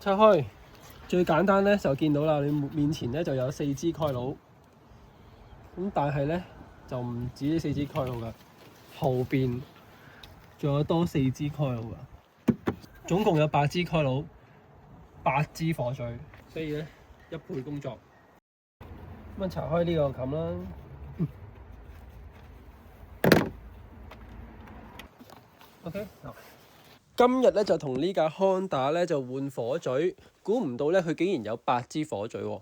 拆開最簡單咧就見到啦，你面前咧就有4支蓋佬，咁但係咧就唔止呢4支蓋佬㗎，後邊仲有多4支蓋佬㗎，總共有8支蓋佬，8支火嘴，所以咧一倍工作。咁啊，拆開呢個冚啦。OK， 今日咧就同呢架 Honda 咧就換火嘴，估唔到咧佢竟然有8支火嘴喎。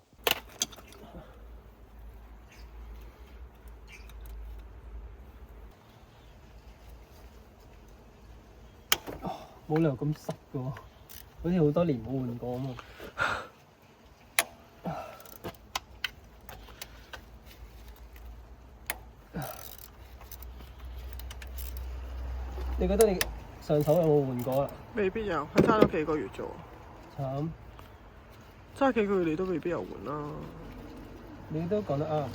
冇理由咁濕㗎喎，好似好多年冇換過咁啊！你覺得你上手有冇換過啊？未必有，佢揸咗幾個月啫喎。慘，揸幾個月你都未必有換啦。你都講得啱，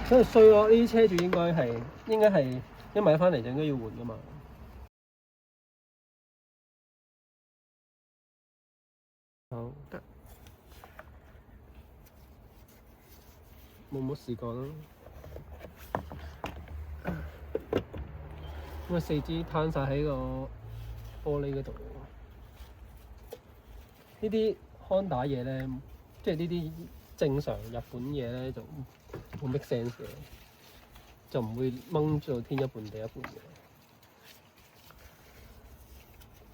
所以衰咯。呢啲車主應該係一買翻嚟就應該要換噶嘛。好得，冇乜事幹啦。咁啊，4支攤晒喺個玻璃嗰度。呢啲 Honda 嘢咧，即係呢啲正常日本嘢咧，就冇 make sense 嘅，就唔會掹做天一半地一半嘅，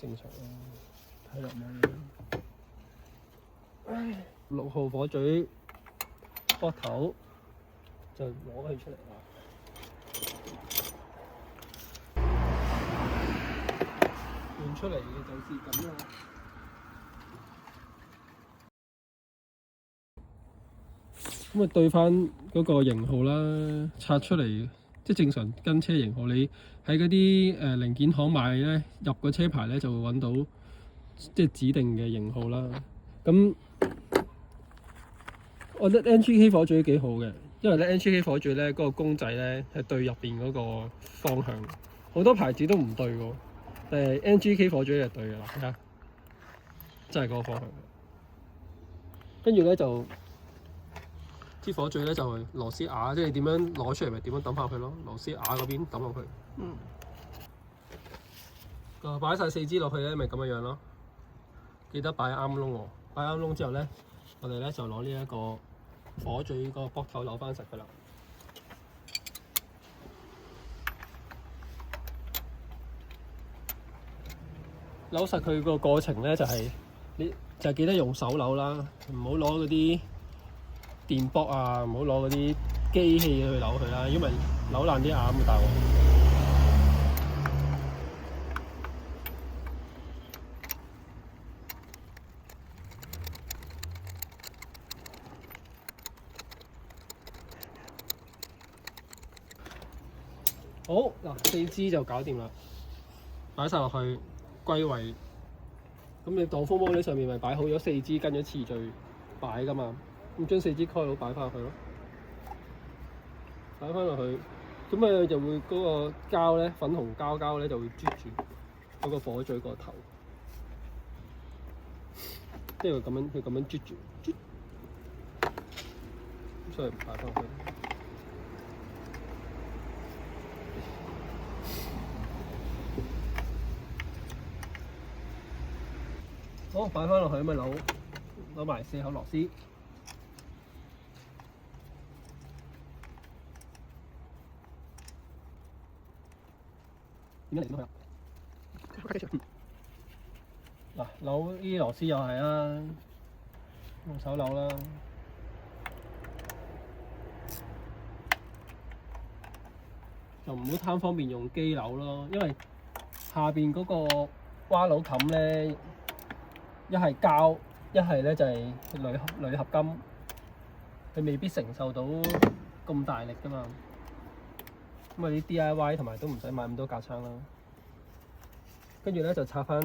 正常咯。睇落冇。6號火嘴膊頭就攞佢出嚟啦。換出嚟嘅就是咁啦。咁啊，對翻嗰個型號啦，拆出嚟，即係正常跟車型號，你喺嗰啲零件行買咧，入個車牌咧就會揾到即係指定嘅型號啦。咁我覺得 NGK 火嘴幾好嘅，因為咧 NGK 火嘴咧嗰個公仔咧係對入邊嗰個方向，好多牌子都唔對喎。但係 NGK 火嘴係對嘅啦，睇下，真係嗰個方向。跟住咧就支火嘴咧就係螺絲牙，即係點樣攞出嚟咪點樣抌翻去咯。螺絲牙嗰邊抌落去。擺晒4支落去咧，咪咁樣樣咯。記得擺啱窿喎，擺啱窿之後咧，我哋咧就攞呢一個火嘴個膊頭扭翻實佢啦。扭實佢個過程咧就係、你就記得用手扭啦，唔好攞嗰啲電卜啊，唔好攞嗰啲機器去扭佢啦，因為扭爛啲牙咁大鑊。好嗱，4支就搞掂啦，擺晒落去歸位。咁你擋風玻璃上面咪擺好咗4支跟咗次序擺噶嘛？咁將4支蓋佬擺翻去咯，擺翻落去，咁啊就會嗰個膠咧，粉紅膠咧就會啜住嗰個火嘴個頭，即係佢咁樣啜住，所以擺翻去。好，擺翻落去咪扭埋4口螺絲。點樣嚟點去啊？嗱，扭呢啲螺絲又係啦，用手扭啦。就唔好貪方便用機扭咯，因為下邊嗰個瓜佬冚咧，一係膠，一係咧就係鋁合金，佢未必承受到咁大力噶嘛。咁啊啲 DIY 同埋都唔使買咁多架撐啦。跟住咧就拆翻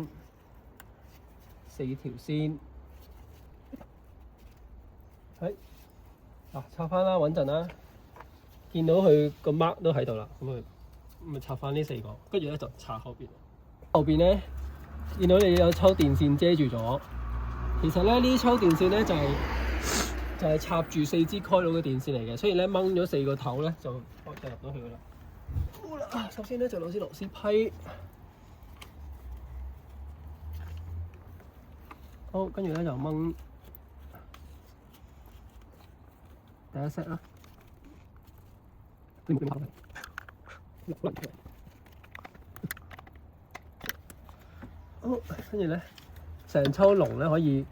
4條線，係嗱拆翻啦，穩陣啦。見到佢個 mark 都喺度啦，咁咪拆翻呢4個，跟住咧就拆後邊。後邊咧見到你有抽電線遮住咗。其實咧呢抽電線咧就係插住4支開路嘅電線嚟嘅，所以咧掹咗4個頭咧就入到去噶啦。首先咧就攞支螺絲批，好，跟住咧就掹第一 set 啦。好，跟住咧成抽龍咧可以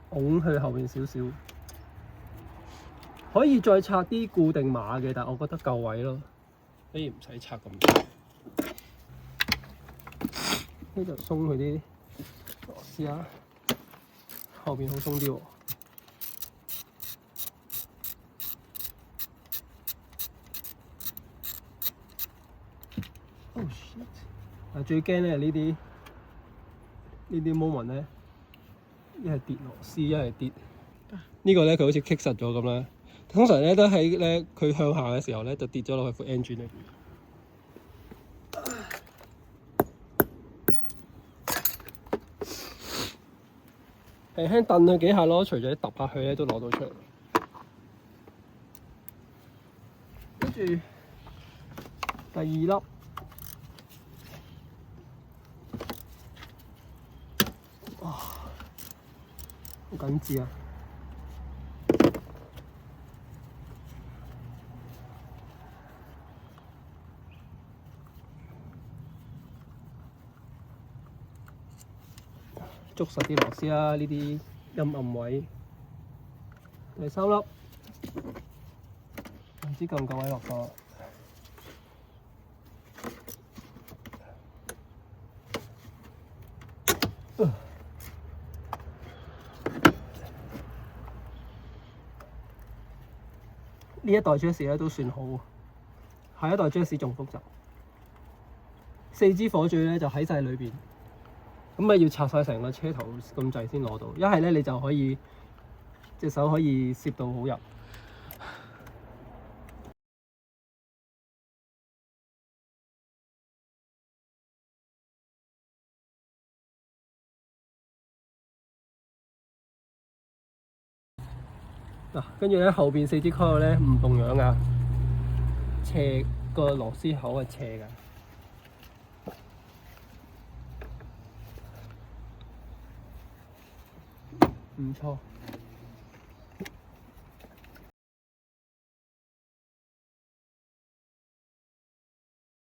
拱去後邊少少，可以再拆啲固定碼嘅，但係我覺得夠位咯，所以唔使拆咁多。呢就鬆佢啲螺絲啦，後邊好鬆啲喎。Oh shit！ 啊，最驚咧呢啲 moment 咧，一係跌螺絲，一係跌呢個咧，佢好似棘實咗咁啦。通常咧都喺咧佢向下嘅時候咧，就跌咗落去副 engine 裏邊。輕輕蹬佢幾下咯，除咗揼下去咧，都攞到出嚟。跟住第2粒，哇，好緊緻啊！捉實啲螺絲啦，呢啲陰暗位。第3粒，唔知夠唔夠位落個。呢一代 Jazz 咧都算好，下一代 Jazz 仲複雜。4支火嘴咧就喺晒裏邊。咁咪要拆晒成個車頭咁滯先攞到，一係咧你就可以隻手可以攝到好入。嗱，跟住咧後邊4支 coil 咧唔動樣噶，斜個螺絲口係斜噶。唔錯，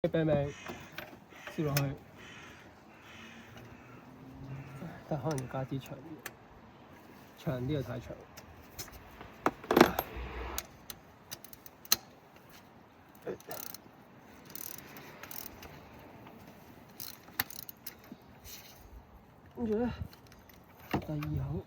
柄柄攝落去，但可能要加支長啲，長啲又太長。跟住咧，第2口。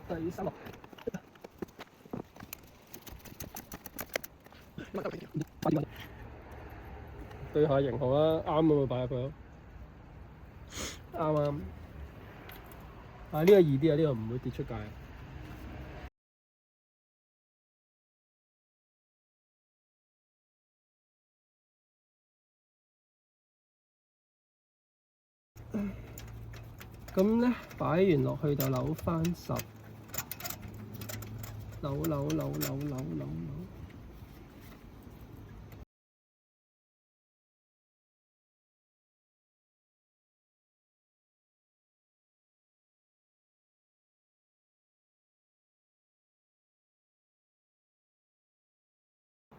第3粒，對下型號啦，啱咁咪擺入去咯，啱。啊，呢個易啲啊，呢個唔會跌出界。咁咧擺完落去就扭翻10，扭。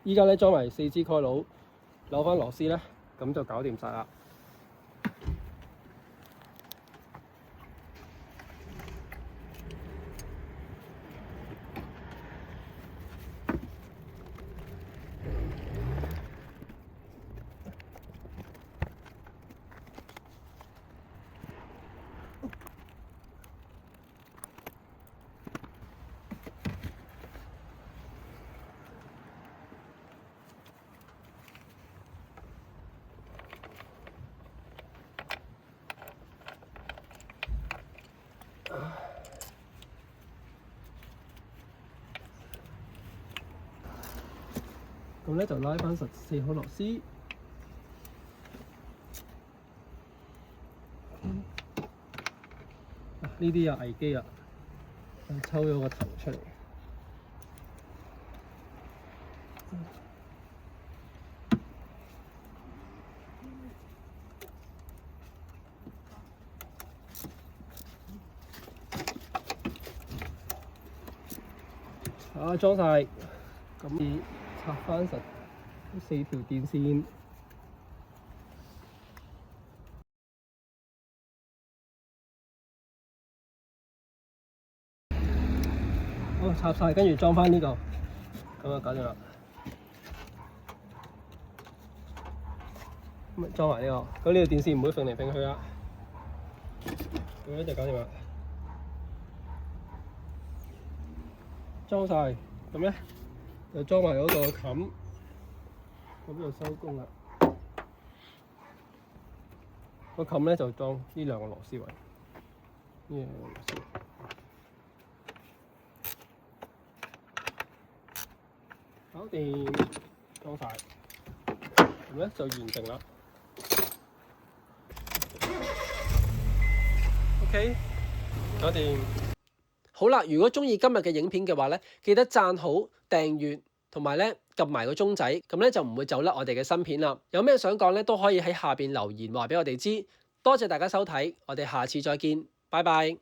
依家咧裝埋4支 coil，扭翻螺絲咧，咁就搞掂晒啦。咁咧就拉翻實4號螺絲。呢啲有危機啦，抽咗個頭出嚟。裝晒，咁拆翻實4條電線。好，插晒，跟住裝翻呢個，咁就搞掂啦。咁裝埋呢個，咁呢條電線唔會揈嚟揈去啦。咁樣就搞掂啦。裝晒，咁咧就裝埋嗰個冚，咁就收工啦。個冚咧就裝呢2個螺絲位，呢2個螺絲。搞掂，裝晒，咁咧就完成啦。OK， 搞掂。好啦，如果中意今日嘅影片嘅話咧，記得讚好、訂閱同埋咧撳埋個鐘仔，咁咧就唔會走甩我哋嘅新片啦。有咩想講咧，都可以喺下邊留言話俾我哋知。多謝大家收睇，我哋下次再見，拜拜。